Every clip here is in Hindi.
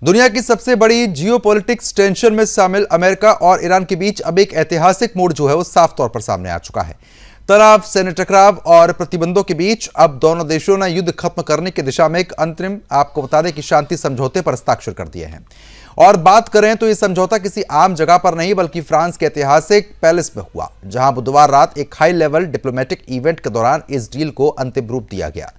दुनिया की सबसे बड़ी जियोपॉलिटिक्स टेंशन में शामिल अमेरिका और ईरान के बीच अब एक ऐतिहासिक मोड़ जो है वो साफ तौर पर सामने आ चुका है। तनाव, सैन्य टकराव और प्रतिबंधों के बीच अब दोनों देशों ने युद्ध खत्म करने की दिशा में एक अंतरिम, आपको बता दें कि शांति समझौते पर हस्ताक्षर कर दिए हैं। और बात करें तो यह समझौता किसी आम जगह पर नहीं बल्कि फ्रांस के ऐतिहासिक पैलेस में हुआ, जहां बुधवार रात एक हाई लेवल डिप्लोमेटिक इवेंट के दौरान इस डील को अंतिम रूप दिया गया।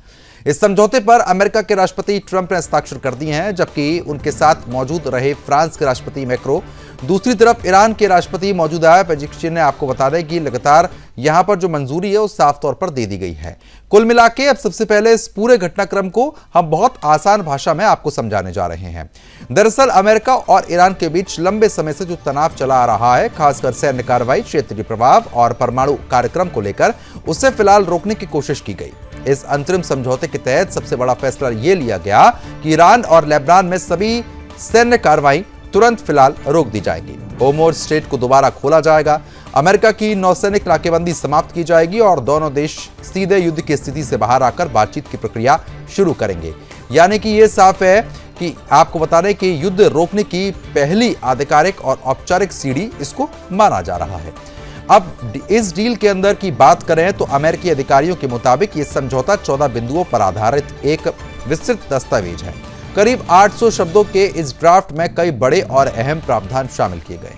इस समझौते पर अमेरिका के राष्ट्रपति ट्रंप ने हस्ताक्षर कर दिए हैं, जबकि उनके साथ मौजूद रहे फ्रांस के राष्ट्रपति मैक्रो। दूसरी तरफ ईरान के राष्ट्रपति मौजूदा पेजिशकियान ने आपको बता दें कि लगातार यहां पर जो मंजूरी है वो साफ तौर पर दे दी गई है। कुल मिला के अब सबसे पहले इस पूरे घटनाक्रम को हम बहुत आसान भाषा में आपको समझाने जा रहे हैं। दरअसल अमेरिका और ईरान के बीच लंबे समय से जो तनाव चला आ रहा है, खासकर सैन्य कार्रवाई, क्षेत्रीय प्रभाव और परमाणु कार्यक्रम को लेकर, उसे फिलहाल रोकने की कोशिश की गई। इस अंतरिम समझौते के तहत सबसे बड़ा फैसला यह लिया गया कि ईरान और लेबनान में सभी सैन्य कार्रवाई तुरंत फिलहाल रोक दी जाएगी। होर्मुज़ स्ट्रेट को दोबारा खोला जाएगा, अमेरिका की नौसैनिक नाकेबंदी समाप्त की जाएगी और दोनों देश सीधे युद्ध की स्थिति से बाहर आकर बातचीत की प्रक्रिया शुरू करेंगे। यानी कि यह साफ है कि आपको बता दें कि युद्ध रोकने की पहली आधिकारिक और औपचारिक सीढ़ी इसको माना जा रहा है। अब इस डील के अंदर की बात करें तो अमेरिकी अधिकारियों के मुताबिक यह समझौता 14 बिंदुओं पर आधारित एक विस्तृत दस्तावेज है। करीब 800 शब्दों के इस ड्राफ्ट में कई बड़े और अहम प्रावधान शामिल किए गए।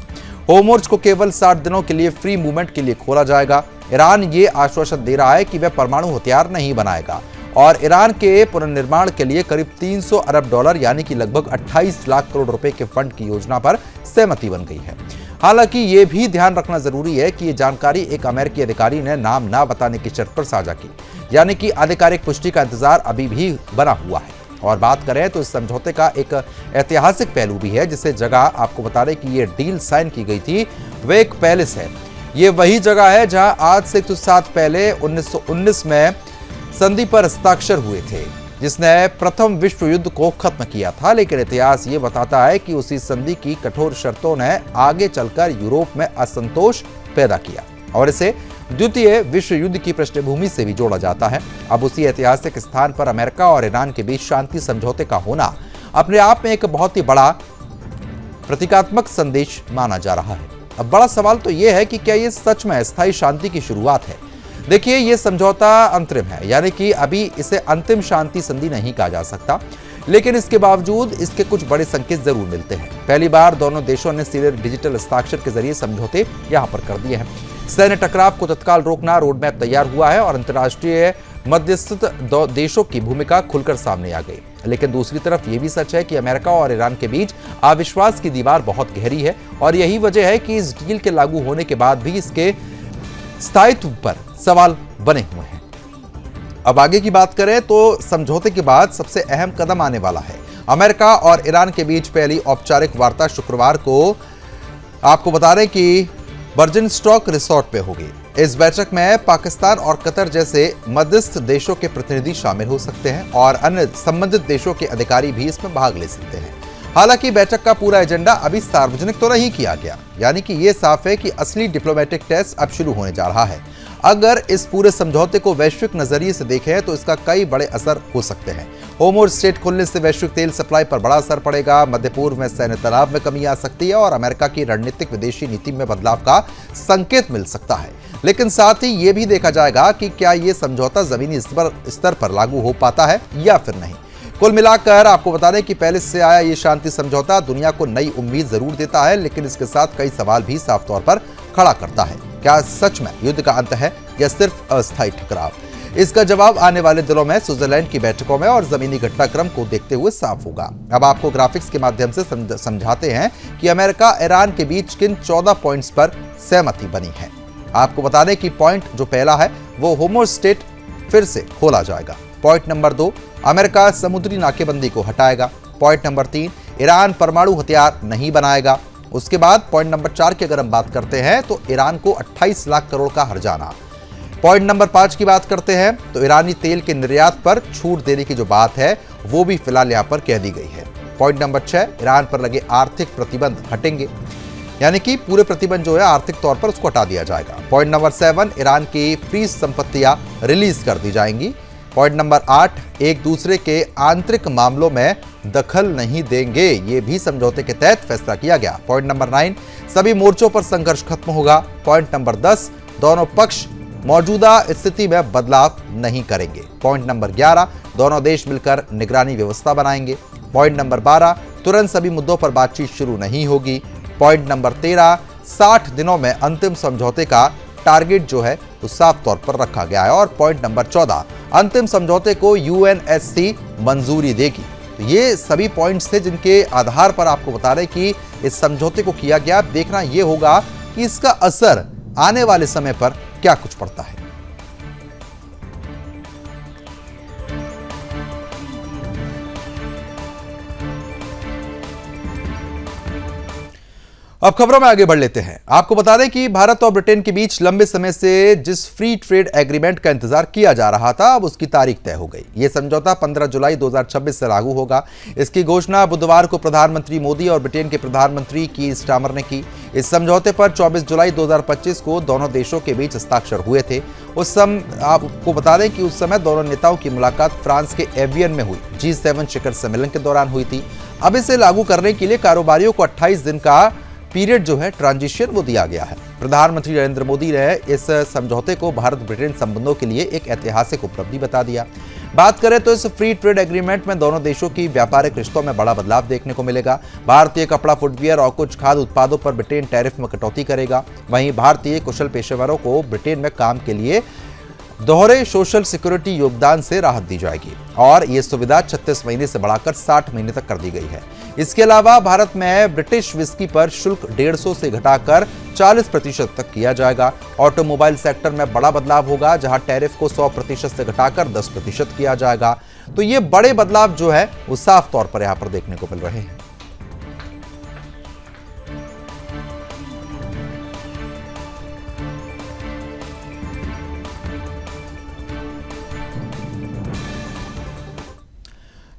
होर्मुज़ को केवल 60 दिनों के लिए फ्री मूवमेंट के लिए खोला जाएगा। ईरान ये आश्वासन दे रहा है कि वह परमाणु हथियार नहीं बनाएगा और ईरान के पुनर्निर्माण के लिए करीब 300 अरब डॉलर यानी कि लगभग 28 लाख करोड़ रुपए के फंड की योजना पर सहमति बन गई है। हालांकि यह भी ध्यान रखना जरूरी है कि यह जानकारी एक अमेरिकी अधिकारी ने नाम ना बताने की शर्त पर साझा की, यानी कि आधिकारिक पुष्टि का इंतजार अभी भी बना हुआ है। और बात करें तो इस समझौते का एक ऐतिहासिक पहलू भी है, जिसे जगह आपको बता दें कि यह डील साइन की गई थी वह एक पैलेस है। यह वही जगह है जहां आज से कुछ साल पहले 1919 में संधि पर हस्ताक्षर हुए थे, जिसने प्रथम विश्व युद्ध को खत्म किया था। लेकिन इतिहास ये बताता है कि उसी संधि की कठोर शर्तों ने आगे चलकर यूरोप में असंतोष पैदा किया और इसे द्वितीय विश्व युद्ध की पृष्ठभूमि से भी जोड़ा जाता है। अब उसी ऐतिहासिक स्थान पर अमेरिका और ईरान के बीच शांति समझौते का होना अपने आप में एक बहुत ही बड़ा प्रतीकात्मक संदेश माना जा रहा है। अब बड़ा सवाल तो यह है कि क्या यह सच में स्थायी शांति की शुरुआत है। देखिए, यह समझौता अंतरिम है, यानी कि अभी इसे अंतिम शांति संधि नहीं कहा जा सकता, लेकिन इसके बावजूद इसके कुछ बड़े संकेत जरूर मिलते हैं। पहली बार दोनों देशों ने सीधे डिजिटल हस्ताक्षर के जरिए समझौते यहां पर कर दिए हैं। सैन्य टकराव को तत्काल रोकना रोडमैप तैयार हुआ है और अंतर्राष्ट्रीय मध्यस्थ देशों की भूमिका खुलकर सामने आ गई। लेकिन दूसरी तरफ यह भी सच है कि अमेरिका और ईरान के बीच अविश्वास की दीवार बहुत गहरी है और यही वजह है कि इस डील के लागू होने के बाद भी इसके स्थायित्व पर सवाल बने हुए हैं। अब आगे की बात करें तो समझौते के बाद सबसे अहम कदम आने वाला है। अमेरिका और ईरान के बीच पहली औपचारिक वार्ता शुक्रवार को आपको बता दें कि बर्जनस्टॉक रिसोर्ट पे होगी। इस बैठक में पाकिस्तान और कतर जैसे मध्यस्थ देशों के प्रतिनिधि शामिल हो सकते हैं और अन्य संबंधित देशों के अधिकारी भी इसमें भाग ले सकते हैं। हालांकि बैठक का पूरा एजेंडा अभी सार्वजनिक तो नहीं किया गया, यानी कि यह साफ है कि असली डिप्लोमेटिक टेस्ट अब शुरू होने जा रहा है। अगर इस पूरे समझौते को वैश्विक नजरिए से देखें तो इसका कई बड़े असर हो सकते हैं। होर्मुज़ स्ट्रेट खुलने से वैश्विक तेल सप्लाई पर बड़ा असर पड़ेगा, मध्य पूर्व में सैन्य तनाव में कमी आ सकती है और अमेरिका की रणनीतिक विदेशी नीति में बदलाव का संकेत मिल सकता है। लेकिन साथ ही ये भी देखा जाएगा कि क्या ये समझौता जमीनी स्तर पर लागू हो पाता है या फिर नहीं। कुल मिलाकर आपको बता दें कि पहले से आया ये शांति समझौता दुनिया को नई उम्मीद जरूर देता है, लेकिन इसके साथ कई सवाल भी साफ तौर पर खड़ा करता है। क्या सच में युद्ध का अंत है या सिर्फ अस्थायी टकराव? इसका जवाब आने वाले दिनों में स्विट्जरलैंड की बैठकों में और जमीनी घटनाक्रम को देखते हुए साफ होगा। अब आपको ग्राफिक्स के माध्यम से समझाते हैं कि अमेरिका ईरान के बीच किन 14 पॉइंट्स पर सहमति बनी है। आपको बता दें कि पॉइंट जो पहला है वो होर्मुज़ स्ट्रेट फिर से खोला जाएगा। पॉइंट नंबर 2, अमेरिका समुद्री नाकेबंदी को हटाएगा। पॉइंट नंबर 3, ईरान परमाणु हथियार नहीं बनाएगा। उसके बाद पॉइंट नंबर 4 की अगर हम बात करते हैं तो ईरान को 28 लाख करोड़ का हर्जाना। पॉइंट नंबर 5 की बात करते हैं तो ईरानी तेल के निर्यात पर छूट देने की जो बात है वो भी फिलहाल यहां पर कह दी गई है। पॉइंट नंबर 6, ईरान पर लगे आर्थिक प्रतिबंध हटेंगे, यानी कि पूरे प्रतिबंध जो है आर्थिक तौर पर उसको हटा दिया जाएगा। पॉइंट नंबर 7, ईरान की फ्रीज संपत्तियां रिलीज कर दी जाएंगी। पॉइंट नंबर 8, एक दूसरे के आंतरिक मामलों में दखल नहीं देंगे, ये भी समझौते के तहत फैसला किया गया। पॉइंट नंबर 9, सभी मोर्चों पर संघर्ष खत्म होगा। पॉइंट नंबर 10, दोनों पक्ष मौजूदा स्थिति में बदलाव नहीं करेंगे। पॉइंट नंबर 11, दोनों देश मिलकर निगरानी व्यवस्था बनाएंगे। पॉइंट नंबर 12, तुरंत सभी मुद्दों पर बातचीत शुरू नहीं होगी। पॉइंट नंबर 13, 60 दिनों में अंतिम समझौते का टारगेट जो है वो साफ तौर पर रखा गया है। और पॉइंट नंबर 14, अंतिम समझौते को यूएनएससी मंजूरी देगी। तो ये सभी पॉइंट्स थे जिनके आधार पर आपको बता रहे कि इस समझौते को किया गया। देखना यह होगा कि इसका असर आने वाले समय पर क्या कुछ पड़ता है। अब खबरों में आगे बढ़ लेते हैं। आपको बता दें कि भारत और ब्रिटेन के बीच लंबे समय से जिस फ्री ट्रेड एग्रीमेंट का इंतजार किया जा रहा था, अब उसकी तारीख तय हो गई। यह समझौता 15 जुलाई 2026 से लागू होगा। इसकी घोषणा बुधवार को प्रधानमंत्री मोदी और ब्रिटेन के प्रधानमंत्री कीर स्टारमर ने की। इस समझौते पर 24 जुलाई 2025 को दोनों देशों के बीच हस्ताक्षर हुए थे। उस समय आपको बता दें कि उस समय दोनों नेताओं की मुलाकात फ्रांस के एवियन में हुई। G7 शिखर सम्मेलन के दौरान हुई थी। अब इसे लागू करने के लिए कारोबारियों को 28 दिन का पीरियड जो है ट्रांजिशन वो दिया गया है। प्रधानमंत्री नरेंद्र मोदी ने इस समझौते को भारत ब्रिटेन संबंधों के लिए एक ऐतिहासिक उपलब्धि बता दिया। बात करें तो इस फ्री ट्रेड एग्रीमेंट में दोनों देशों की व्यापारिक रिश्तों में बड़ा बदलाव देखने को मिलेगा। भारतीय कपड़ा, फुटवियर और कुछ खाद्य उत्पादों पर ब्रिटेन टैरिफ में कटौती करेगा। वहीं भारतीय कुशल पेशेवरों को ब्रिटेन में काम के लिए दोहरे सोशल सिक्योरिटी योगदान से राहत दी जाएगी और यह सुविधा 36 महीने से बढ़ाकर 60 महीने तक कर दी गई है। इसके अलावा भारत में ब्रिटिश विस्की पर शुल्क 150 से घटाकर 40% तक किया जाएगा। ऑटोमोबाइल सेक्टर में बड़ा बदलाव होगा, जहां टैरिफ को 100% से घटाकर 10% किया जाएगा। तो ये बड़े बदलाव जो है वो साफ तौर पर यहां पर देखने को मिल रहे हैं।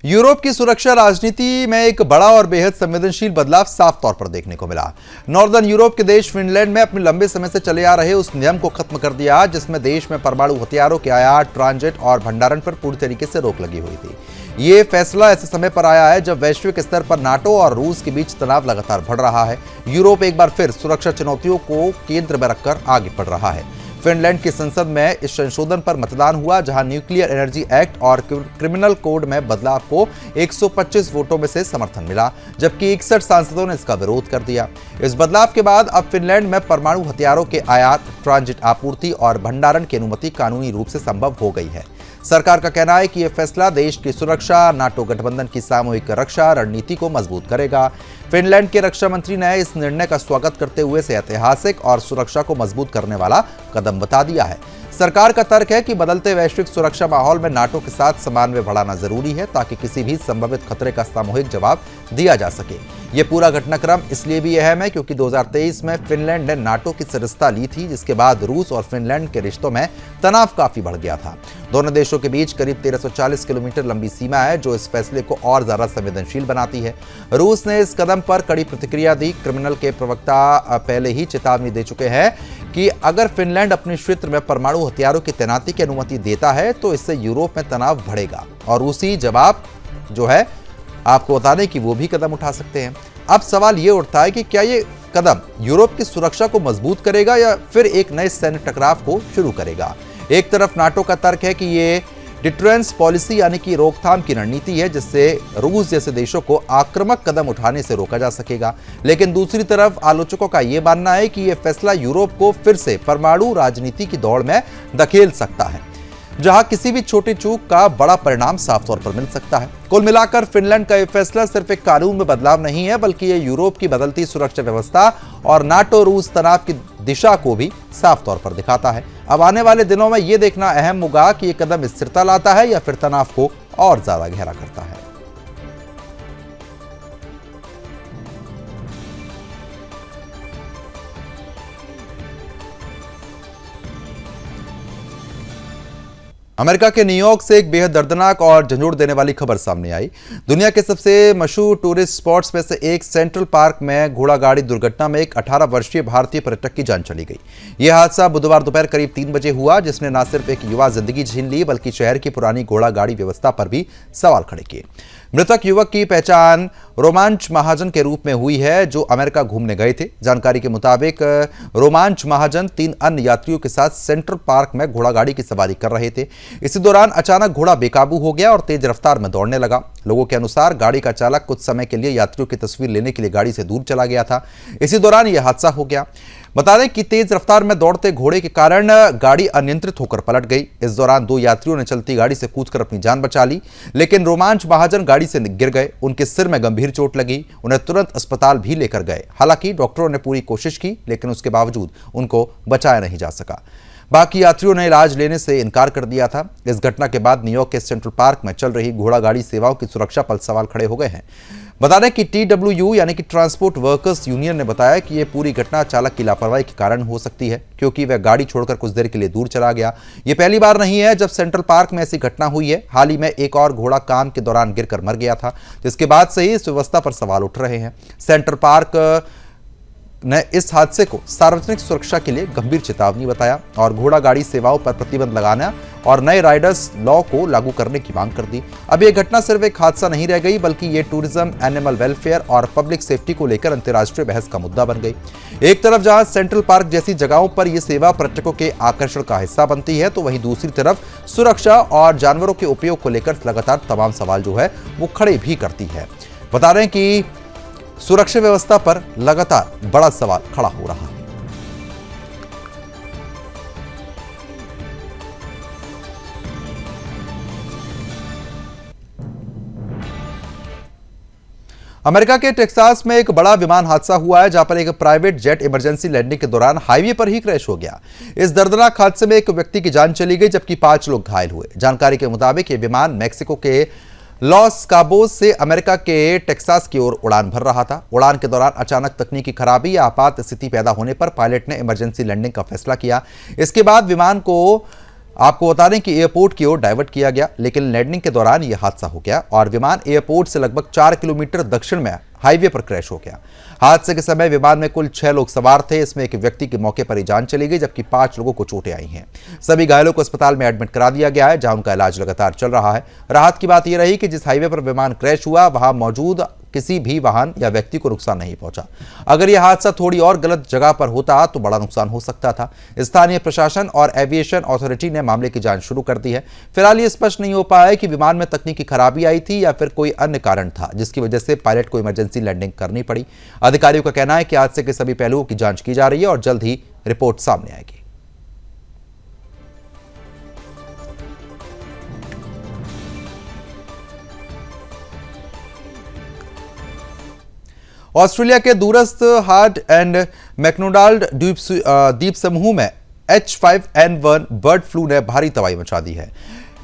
यूरोप की सुरक्षा राजनीति में एक बड़ा और बेहद संवेदनशील बदलाव साफ तौर पर देखने को मिला। नॉर्दर्न यूरोप के देश फिनलैंड में अपने लंबे समय से चले आ रहे उस नियम को खत्म कर दिया जिसमें देश में परमाणु हथियारों के आयात, ट्रांजिट और भंडारण पर पूरी तरीके से रोक लगी हुई थी। ये फैसला ऐसे समय पर आया है जब वैश्विक स्तर पर नाटो और रूस के बीच तनाव लगातार बढ़ रहा है। यूरोप एक बार फिर सुरक्षा चुनौतियों को केंद्र में रखकर आगे बढ़ रहा है। फिनलैंड की संसद में इस संशोधन पर मतदान हुआ, जहां न्यूक्लियर एनर्जी एक्ट और क्रिमिनल कोड में बदलाव को 125 वोटों में से समर्थन मिला, जबकि 61 सांसदों ने इसका विरोध कर दिया। इस बदलाव के बाद अब फिनलैंड में परमाणु हथियारों के आयात, ट्रांजिट, आपूर्ति और भंडारण की अनुमति कानूनी रूप से संभव हो गई है। सरकार का कहना है कि यह फैसला देश की सुरक्षा, नाटो गठबंधन की सामूहिक रक्षा रणनीति को मजबूत करेगा। फिनलैंड के रक्षा मंत्री ने इस निर्णय का स्वागत करते हुए इसे ऐतिहासिक और सुरक्षा को मजबूत करने वाला कदम बता दिया है। सरकार का तर्क है कि बदलते वैश्विक सुरक्षा माहौल में नाटो के साथ समन्वय बढ़ाना जरूरी है ताकि किसी भी संभावित खतरे का सामूहिक जवाब दिया जा सके। यह पूरा घटनाक्रम इसलिए भी अहम है क्योंकि 2023 में फिनलैंड ने नाटो की सदस्यता ली थी, जिसके बाद रूस और फिनलैंड के रिश्तों में तनाव काफी बढ़ गया था। दोनों देशों के बीच करीब 1340 किलोमीटर लंबी सीमा है, जो इस फैसले को और ज्यादा संवेदनशील बनाती है। रूस ने इस कदम पर कड़ी प्रतिक्रिया दी। क्रिमिनल के प्रवक्ता पहले ही चेतावनी दे चुके हैं कि अगर फिनलैंड अपने क्षेत्र में परमाणु हथियारों की तैनाती की अनुमति देता है तो इससे यूरोप में तनाव बढ़ेगा और रूसी जवाब जो है आपको बता दें कि वो भी कदम उठा सकते हैं। अब सवाल ये उठता है कि क्या ये कदम यूरोप की सुरक्षा को मजबूत करेगा या फिर एक नए सैन्य टकराव को शुरू करेगा। एक तरफ नाटो का तर्क है कि ये डिटरेंस पॉलिसी यानी कि रोकथाम की रणनीति है, जिससे रूस जैसे देशों को आक्रामक कदम उठाने से रोका जा सकेगा। लेकिन दूसरी तरफ आलोचकों का यह मानना है कि यह फैसला यूरोप को फिर से परमाणु राजनीति की दौड़ में धकेल सकता है, जहां किसी भी छोटी चूक का बड़ा परिणाम साफ तौर पर मिल सकता है। कुल मिलाकर फिनलैंड का यह फैसला सिर्फ एक कानून में बदलाव नहीं है, बल्कि यह यूरोप की बदलती सुरक्षा व्यवस्था और नाटो रूस तनाव की दिशा को भी साफ तौर पर दिखाता है। अब आने वाले दिनों में यह देखना अहम होगा कि यह कदम स्थिरता लाता है या फिर तनाव को और ज्यादा गहरा करता है। अमेरिका के न्यूयॉर्क से एक बेहद दर्दनाक और झंझोड़ देने वाली खबर सामने आई। दुनिया के सबसे मशहूर टूरिस्ट स्पॉट्स में से एक सेंट्रल पार्क में घोड़ागाड़ी दुर्घटना में एक 18 वर्षीय भारतीय पर्यटक की जान चली गई। यह हादसा बुधवार दोपहर करीब 3 बजे हुआ, जिसने न सिर्फ एक युवा जिंदगी छीन ली बल्कि शहर की पुरानी घोड़ागाड़ी व्यवस्था पर भी सवाल खड़े किए। मृतक युवक की पहचान रोमांच महाजन के रूप में हुई है, जो अमेरिका घूमने गए थे। जानकारी के मुताबिक रोमांच महाजन 3 अन्य यात्रियों के साथ सेंट्रल पार्क में घोड़ागाड़ी की सवारी कर रहे थे। इसी दौरान अचानक घोड़ा बेकाबू हो गया और तेज रफ्तार में दौड़ने लगा। लोगों के अनुसार गाड़ी का चालक कुछ समय के लिए यात्रियों की तस्वीर लेने के लिए गाड़ी से दूर चला गया था। इसी दौरान यह हादसा हो गया। बता दें कि तेज रफ्तार में दौड़ते घोड़े के कारण गाड़ी अनियंत्रित होकर पलट गई। इस दौरान 2 यात्रियों ने चलती गाड़ी से कूदकर अपनी जान बचा ली, लेकिन रोमांच महाजन गाड़ी से गिर गए। उनके सिर में गंभीर चोट लगी। उन्हें तुरंत अस्पताल भी लेकर गए। हालांकि डॉक्टरों ने पूरी कोशिश की, लेकिन उसके बावजूद उनको बचाया नहीं जा सका। बाकी यात्रियों ने इलाज लेने से इनकार कर दिया था। इस घटना के बाद न्यूयॉर्क के सेंट्रल पार्क में चल रही घोड़ागाड़ी सेवाओं की सुरक्षा पर सवाल खड़े हो गए हैं। बता दें कि TWU यानी कि ट्रांसपोर्ट वर्कर्स यूनियन ने बताया कि यह पूरी घटना चालक की लापरवाही के कारण हो सकती है, क्योंकि वह गाड़ी छोड़कर कुछ देर के लिए दूर चला गया। यह पहली बार नहीं है जब सेंट्रल पार्क में ऐसी घटना हुई है। हाल ही में एक और घोड़ा काम के दौरान गिरकर मर गया था, जिसके बाद से ही इस व्यवस्था पर सवाल उठ रहे हैं। सेंट्रल पार्क ने इस हादसे को सार्वजनिक सुरक्षा के लिए गंभीर चेतावनी बताया और घोड़ागाड़ी सेवाओं पर प्रतिबंध लगाना और नए राइडर्स लॉ को लागू करने की मांग कर दी। अब यह घटना सिर्फ एक हादसा नहीं रह गई, बल्कि ये टूरिज्म, एनिमल वेलफेयर और पब्लिक सेफ्टी को लेकर अंतर्राष्ट्रीय बहस का मुद्दा बन गई। एक तरफ जहां सेंट्रल पार्क जैसी जगहों पर यह सेवा पर्यटकों के आकर्षण का हिस्सा बनती है, तो वहीं दूसरी तरफ सुरक्षा और जानवरों के उपयोग को लेकर लगातार तमाम सवाल जो है वो खड़े भी करती है। बता रहे हैं कि सुरक्षा व्यवस्था पर लगातार बड़ा सवाल खड़ा हो रहा है। अमेरिका के टेक्सास में एक बड़ा विमान हादसा हुआ है, जहां पर एक प्राइवेट जेट इमरजेंसी लैंडिंग के दौरान हाईवे पर ही क्रैश हो गया। इस दर्दनाक हादसे में एक व्यक्ति की जान चली गई, जबकि 5 लोग घायल हुए। जानकारी के मुताबिक यह विमान मैक्सिको के लॉस काबोस से अमेरिका के टेक्सास की ओर उड़ान भर रहा था। उड़ान के दौरान अचानक तकनीकी खराबी या आपात स्थिति पैदा होने पर पायलट ने इमरजेंसी लैंडिंग का फैसला किया। इसके बाद विमान को आपको बता दें कि एयरपोर्ट की ओर डाइवर्ट किया गया, लेकिन लैंडिंग के दौरान यह हादसा हो गया और विमान एयरपोर्ट से लगभग 4 किलोमीटर दक्षिण में हाईवे पर क्रैश हो गया। हादसे के समय विमान में कुल 6 लोग सवार थे। इसमें एक व्यक्ति की मौके पर ही जान चली गई, जबकि 5 लोगों को चोटें आई हैं। सभी घायलों को अस्पताल में एडमिट करा दिया गया है, जहां उनका इलाज लगातार चल रहा है। राहत की बात यह रही कि जिस हाईवे पर विमान क्रैश हुआ, वहां मौजूद किसी भी वाहन या व्यक्ति को नुकसान नहीं पहुंचा। अगर यह हादसा थोड़ी और गलत जगह पर होता तो बड़ा नुकसान हो सकता था। स्थानीय प्रशासन और एविएशन अथॉरिटी ने मामले की जांच शुरू कर दी है। फिलहाल यह स्पष्ट नहीं हो पाया है कि विमान में तकनीकी खराबी आई थी या फिर कोई अन्य कारण था, जिसकी वजह से पायलट को इमरजेंसी लैंडिंग करनी पड़ी। अधिकारियों का कहना है कि हादसे के सभी पहलुओं की जांच की जा रही है और जल्द ही रिपोर्ट सामने आएगी। ऑस्ट्रेलिया के दूरस्थ हार्ड एंड मैक्डोनाल्ड द्वीप समूह में H5N1 बर्ड फ्लू ने भारी तबाही मचा दी है।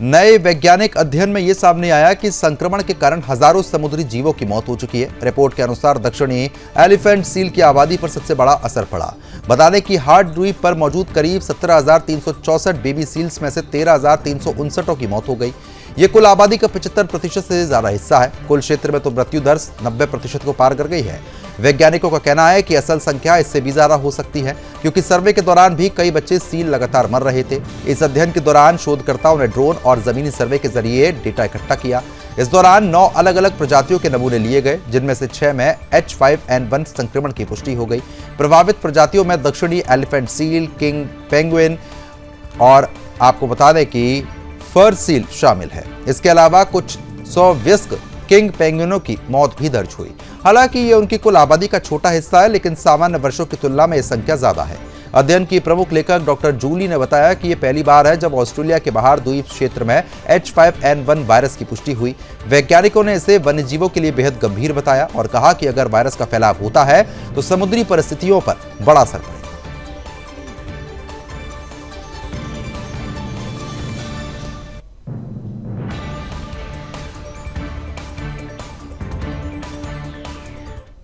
नए वैज्ञानिक अध्ययन में यह सामने आया कि संक्रमण के कारण हजारों समुद्री जीवों की मौत हो चुकी है। रिपोर्ट के अनुसार दक्षिणी एलिफेंट सील की आबादी पर सबसे बड़ा असर पड़ा। बता दें कि हार्ड द्वीप पर मौजूद करीब 17,364 बेबी सील्स में से 13,359 की मौत हो गई। ये कुल आबादी का 75% से ज्यादा हिस्सा है। कुल क्षेत्र में तो मृत्यु दर 90% को पार कर गई है। वैज्ञानिकों का कहना है कि असल संख्या इससे भी ज्यादा हो सकती है, क्योंकि सर्वे के दौरान भी कई बच्चे सील लगातार मर रहे थे। इस अध्ययन के दौरान शोधकर्ताओं ने ड्रोन और जमीनी सर्वे के जरिए डेटा इकट्ठा किया। इस दौरान 9 अलग अलग प्रजातियों के नमूने लिए गए, जिनमें से 6 में H5N1 संक्रमण की पुष्टि हो गई। प्रभावित प्रजातियों में दक्षिणी एलिफेंट सील, किंग पेंगुइन और आपको बता दें कि फर सील शामिल है। इसके अलावा कुछ 100 वयस्क किंग पेंगुइनों की मौत भी दर्ज हुई। हालांकि ये उनकी कुल आबादी का छोटा हिस्सा है, लेकिन सामान्य वर्षों की तुलना में यह संख्या ज्यादा है। अध्ययन की प्रमुख लेखक डॉक्टर जूली ने बताया कि यह पहली बार है जब ऑस्ट्रेलिया के बाहर द्वीप क्षेत्र में H5N1 वायरस की पुष्टि हुई। वैज्ञानिकों ने इसे वन्यजीवों के लिए बेहद गंभीर बताया और कहा कि अगर वायरस का फैलाव होता है तो समुद्री परिस्थितियों पर बड़ा असर पड़ेगा।